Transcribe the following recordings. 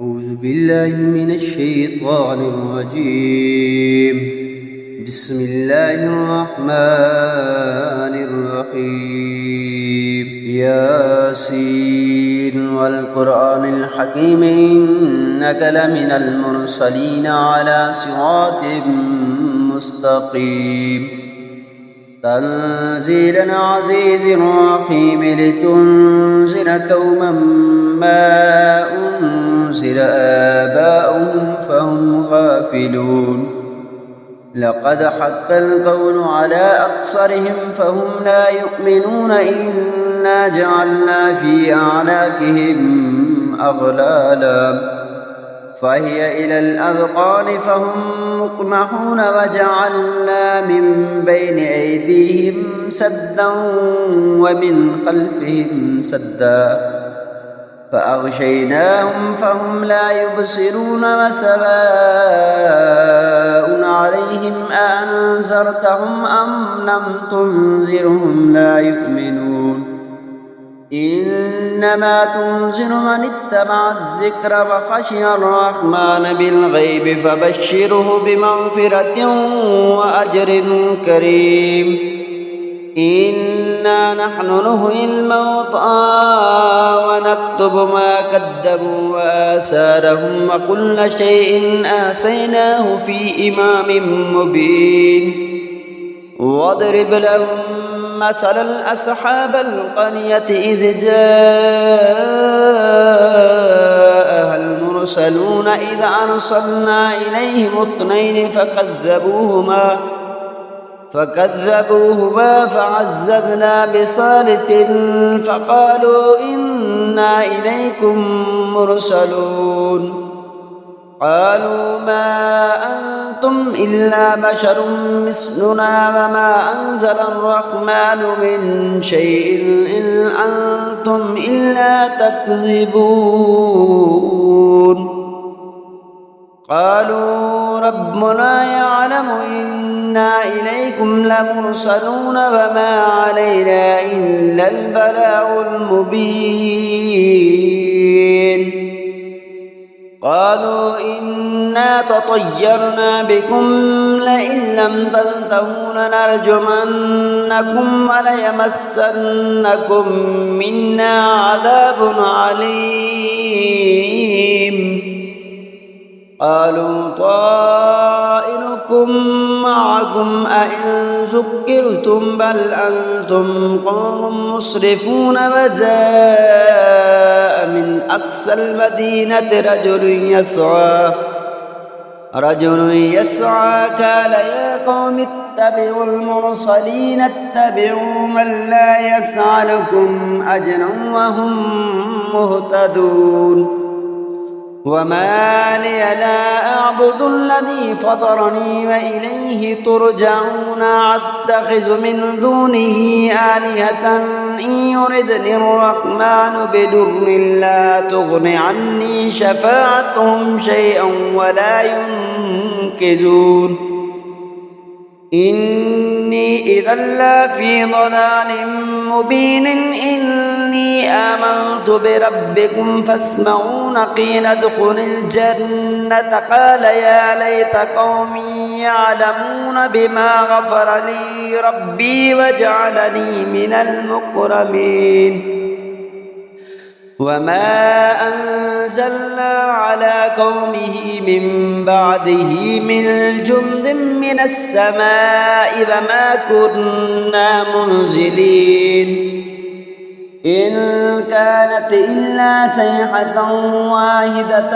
أعوذ بالله من الشيطان الرجيم. بسم الله الرحمن الرحيم. ياسين والقرآن الحكيم إنك لمن المرسلين على صراط مستقيم. تنزيل عزيز رحيم لتنزل قوما ما أنزل آباؤهم فهم غافلون. لقد حق القول على أكثرهم فهم لا يؤمنون. إنا جعلنا في أعناقهم أغلالا فهي إلى الأذقان فهم مقمحون. وجعلنا من بين أيديهم سدا ومن خلفهم سدا فأغشيناهم فهم لا يبصرون. وسواء عليهم أأنذرتهم أم لم تنذرهم لا يؤمنون. إنما تنذر من اتبع الذكر وخشي الرحمن بالغيب فبشره بمغفرة وأجر كريم. إنا نحن نحيي الموتى ونكتب ما قدموا وآثارهم وكل شيء آتيناه في إمام مبين. واضرب لهم مثلا أصحاب القرية إذ جاءها المرسلون إذ أرسلنا إليهم اثنين فكذبوهما فعززنا بثالث فقالوا إنا إليكم مرسلون. قالوا ما أنتم إلا بشر مثلنا وما أنزل الرحمن من شيء إن أنتم إلا تكذبون. قالوا ربنا يعلم إنا إليكم لمرسلون وما علينا إلا البلاغ المبين. قالوا إنا تطيرنا بكم لئن لم تنتهوا لنرجمنكم وليمسنكم منا عذاب عليم. قالوا طائركم معكم أئن ذكرتم بل أنتم قوم مسرفون. وجاء من أقصى المدينة رجل يسعى قال يا قوم اتبعوا المرسلين اتبعوا من لا يسألكم أجرا وهم مهتدون. وما لي لا أعبد الذي فطرني وإليه ترجعون. أتخذ من دونه آلهة إن يردني الرحمن بضر لا تغن عني شفاعتهم شيئا ولا ينقذون. إني إذا لفي ضلال مبين. إني آمنت بربكم فاسمعون. قيل ادخل الجنة قال يا ليت قومي يعلمون بما غفر لي ربي وجعلني من المكرمين. وما أنزلنا على قومه من بعده من جند من السماء وما كنا منزلين. إن كانت إلا صيحة واحدة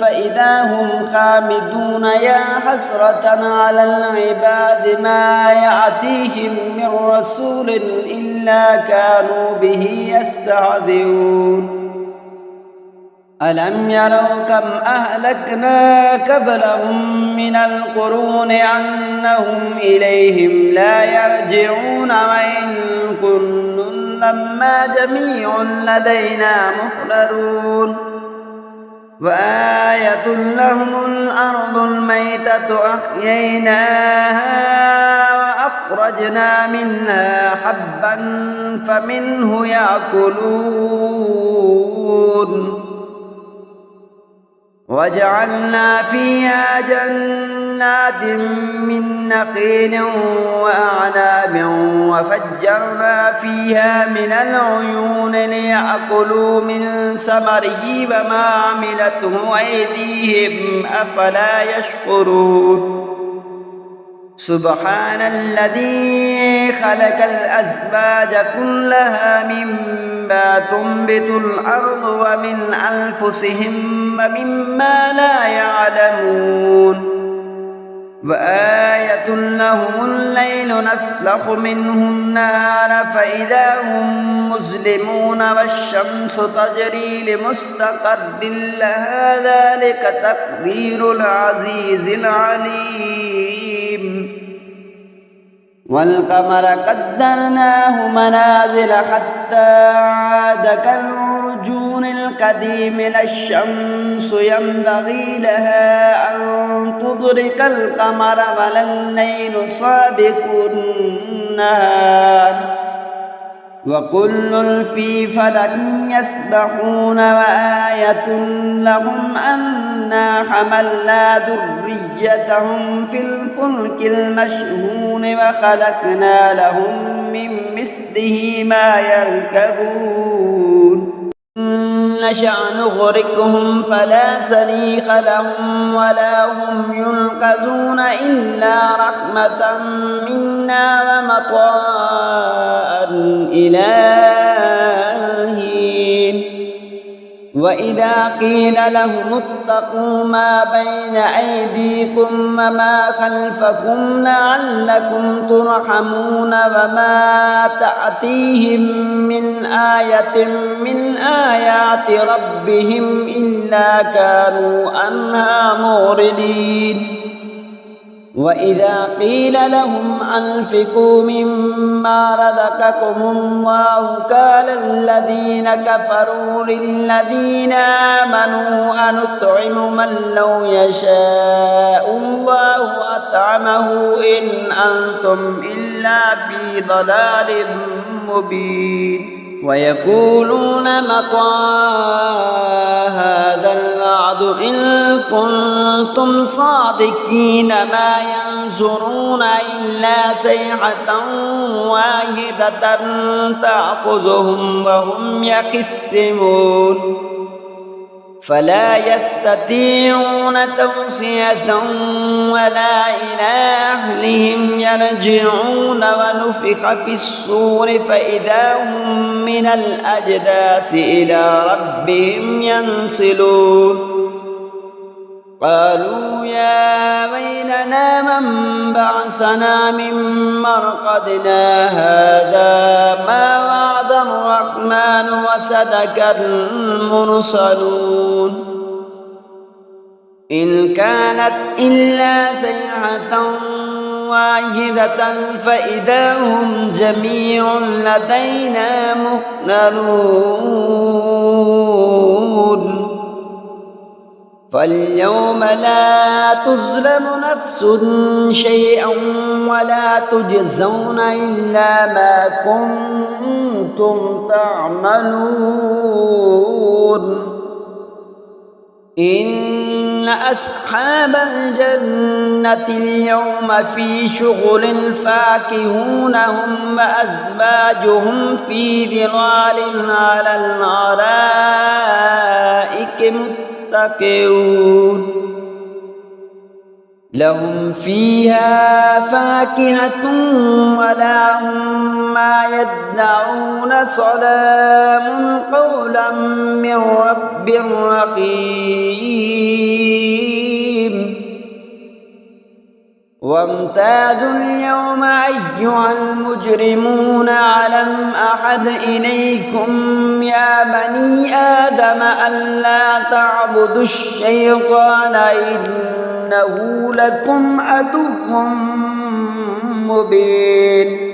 فإذا هم خامدون. يا حسرة على العباد ما يأتيهم من رسول إلا كانوا به يستهزئون. ألم يروا كم أهلكنا قبلهم من القرون أنهم إليهم لا يرجعون. وإن كل لما جميع لدينا محضرون. وآية لهم الأرض الميتة أحييناها وأخرجنا منها حبا فمنه يأكلون وجعلنا فيها جنات من نخيل وأعناب وفجرنا فيها من العيون ليأكلوا من ثمره وما عملته أيديهم أفلا يشكرون سبحان الذي خلق الأزواج كلها مما تنبت الأرض ومن أنفسهم ومما لا يعلمون وآية لهم الليل نسلخ منه النهار فإذا هم مظلمون والشمس تجري لمستقر لها ذلك تقدير العزيز العليم والقمر قدرناه منازل حتى عاد كالعرجون القديم لا الشمس ينبغي لها أن تدرك القمر ولا الليل سابق النهار وكل في فلك يسبحون وآية لهم أنا حملنا ذريتهم في الفلك المشحون وخلقنا لهم من مثله ما يركبون نشأ نغرقهم فلا صريخ لهم ولا هم ينقذون إلا رحمة منا ومطاء إلى حين وإذا قيل لهم اتقوا ما بين أيديكم وما خلفكم لعلكم ترحمون وما تأتيهم من آية من آيات ربهم إلا كانوا عنها معرضين وإذا قيل لهم أنفقوا مما رزقكم الله قال الذين كفروا للذين آمنوا أنطعم من لو يشاء الله أطعمه إن أنتم إلا في ضلال مبين ويقولون متى هذا الوعد إن كنتم صادقين ما ينظرون إلا صيحة واحدة تأخذهم وهم يخصمون فلا يستطيعون توصية ولا إلى أهلهم يرجعون ونفخ في الصور فإذا هم من الأجداث إلى ربهم ينسلون قالوا يا ويلنا من بعثنا من مرقدنا هذا ما وعد الرحمن وصدق المرسلون إن كانت إلا صيحة واحدة فإذا هم جميع لدينا محضرون فاليوم لا تظلم نفس شيئا ولا تجزون إلا ما كنتم تعملون إن أصحاب الجنة اليوم في شغل فاكهون هم وأزواجهم في ظلال على الأرائك متكئون لهم فيها فاكهة ولا هم ما يدعون سلام قولا من رب رحيم وامتازوا اليوم أيها المجرمون ألم أعهد إليكم يا بني آدم ألا تعبدوا الشيطان إنه لكم عدو مبين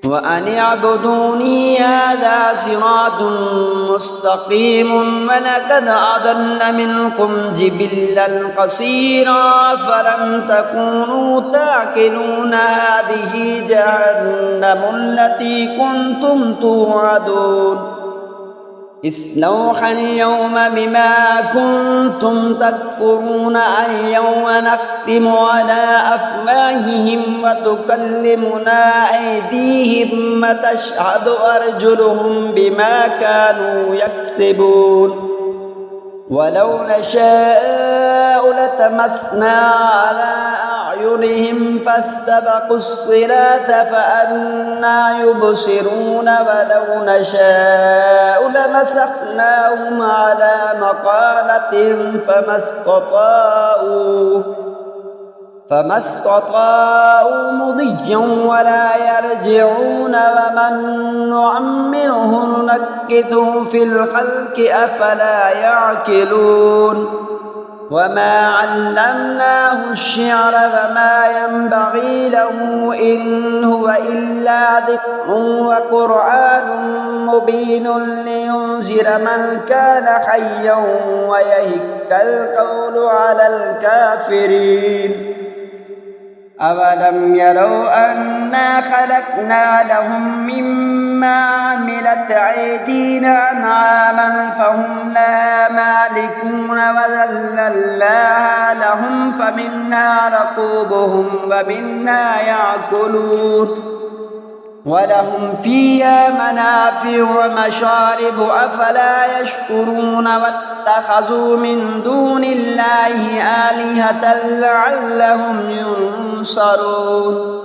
وأن اعبدوني هذا صراط مستقيم ولقد أضل منكم جبلا قصيرا فلم تكونوا تعقلون هذه جهنم التي كنتم توعدون اصلوها اليوم بما كنتم تكفرون اليوم نختم على أفواههم وتكلمنا أيديهم وتشهد أرجلهم بما كانوا يكسبون ولو نشاء لتمسنا على أعينهم فاستبقوا الصراط فأنى يبصرون ولو نشاء لمسخناهم على مكانتهم فما استطاعوا مضيا ولا يرجعون ومن نعمره ننكثه في الخلق أفلا يعقلون وما علمناه الشعر وما ينبغي له إن هو إلا ذكر وقرآن مبين لينذر من كان حيا ويهك القول على الكافرين أولم يروا أنا خلقنا لهم مما عملت أيدينا أنعاما فهم لها مالكون وذللناها لهم فمنها ركوبهم ومنها يأكلون ولهم فيها منافع ومشارب أفلا يشكرون واتخذوا من دون الله آلهة لعلهم ينصرون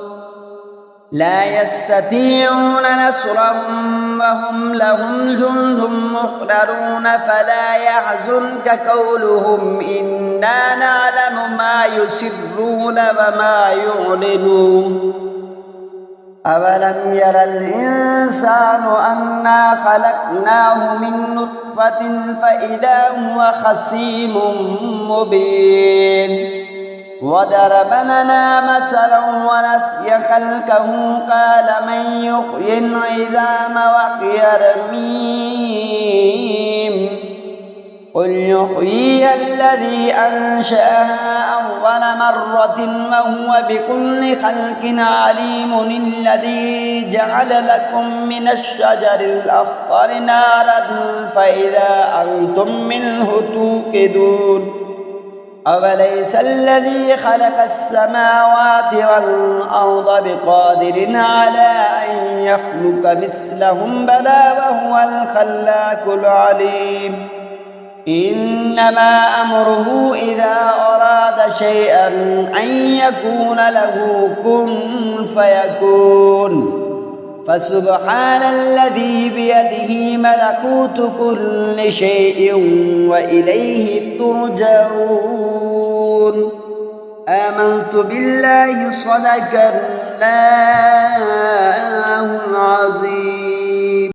لا يستطيعون نصرهم وهم لهم جند محضرون فلا يحزنك قولهم إنا نعلم ما يسرون وما يعلنون أولم ير الإنسان أنا خلقناه من نطفة فإذا هو خصيم مبين وضرب لنا مثلا ونسي خلقه قال من يحيي العظام وهي رميم قل يحيي الذي أنشأها أول مرة وهو بكل خلق عليم الذي جعل لكم من الشجر الأخضر نارا فإذا أنتم منه توقدون أوليس الذي خلق السماوات والأرض بقادر على أن يخلق مثلهم بلى وهو الخلاق العليم إنما أمره إذا أراد شيئا أن يكون له كن فيكون فسبحان الذي بيده ملكوت كل شيء وإليه ترجعون آمنت بالله صدق الله